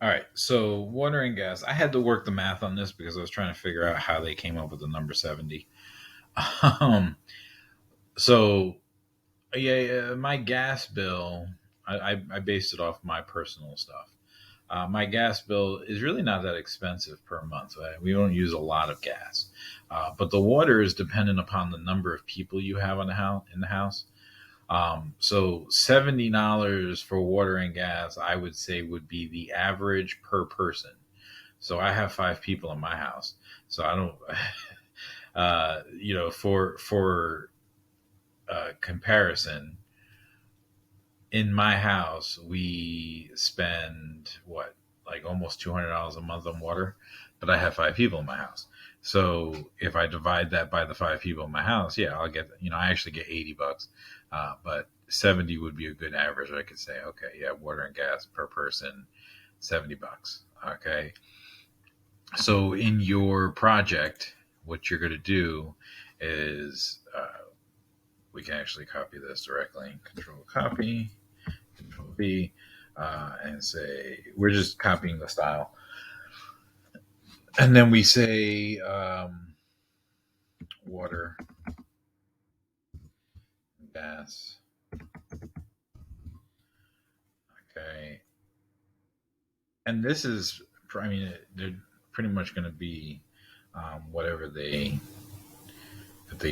All right. So water and gas. I had to work the math on this because I was trying to figure out how they came up with the number 70. Um, so yeah, my gas bill, I based it off my personal stuff. My gas bill is really not that expensive per month. Right? We don't use a lot of gas, but the water is dependent upon the number of people you have on the house in the house. So $70 for water and gas, I would say, would be the average per person. So I have five people in my house, so I don't, for comparison, in my house, we spend what, like almost $200 a month on water, but I have five people in my house. So if I divide that by the five people in my house, yeah, I'll get, I actually get $80, but 70 would be a good average. I could say, okay, yeah, water and gas per person, $70. Okay. So in your project, what you're going to do is, we can actually copy this directly. Control copy, Control V, and say we're just copying the style, and then we say water, gas. Okay, and this is, I mean, they're pretty much going to be whatever they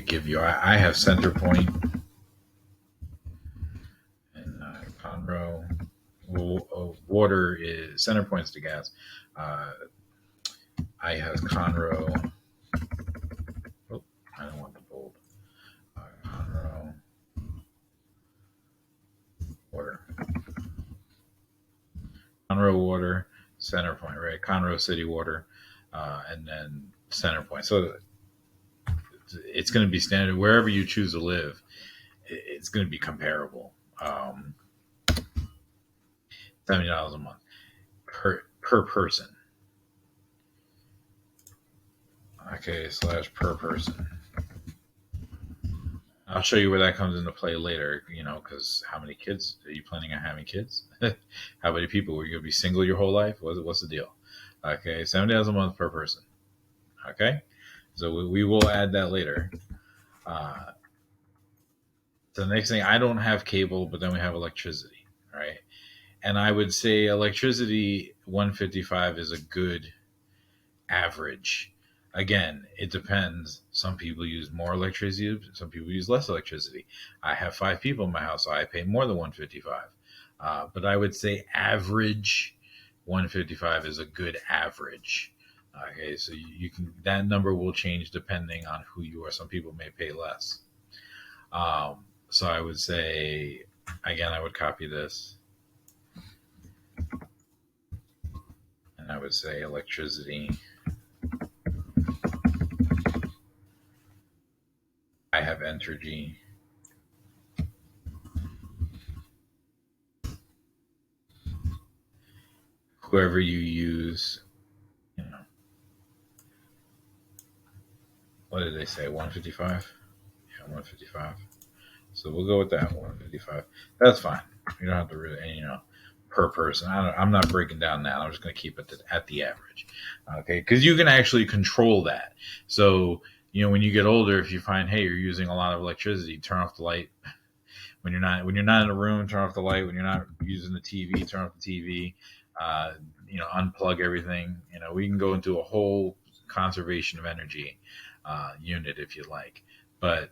give you. I have center point and Conroe. Water is center points to gas. Uh, I have Conroe. Oh, I don't want the bold. Conroe water. Conroe water, center point, right? Conroe City water, and then center point. So it's going to be standard wherever you choose to live. It's going to be comparable. $70 a month per person. Okay, slash per person. I'll show you where that comes into play later. Because how many kids are you planning on having? Kids? How many people were you going to be single your whole life? What's the deal? Okay, $70 a month per person. Okay, so we will add that later. Uh, so the next thing, I don't have cable, but then we have electricity, right? And I would say electricity 155 is a good average. Again, it depends. Some people use more electricity, some people use less electricity. I have five people in my house, so I pay more than 155. But I would say average 155 is a good average. Okay, so you can, that number will change depending on who you are. Some people may pay less. So I would say, again, I would copy this, and I would say electricity. I have Entergy. Whoever you use, you know, what did they say? 155? Yeah, 155. So we'll go with that 155. That's fine. You don't have to really, per person. I'm not breaking down that. I'm just going to keep it at the average. Okay, because you can actually control that. So when you get older, if you find, hey, you're using a lot of electricity, turn off the light. When you're not in a room, turn off the light. When you're not using the TV, turn off the TV. Uh, unplug everything. We can go into a whole conservation of energy unit if you like. But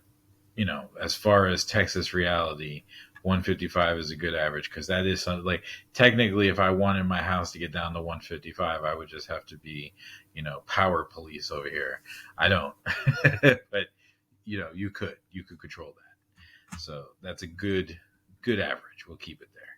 as far as Texas reality, 155 is a good average because that is something like, technically, if I wanted my house to get down to 155, I would just have to be, power police over here. I don't, but you could control that. So that's a good average. We'll keep it there.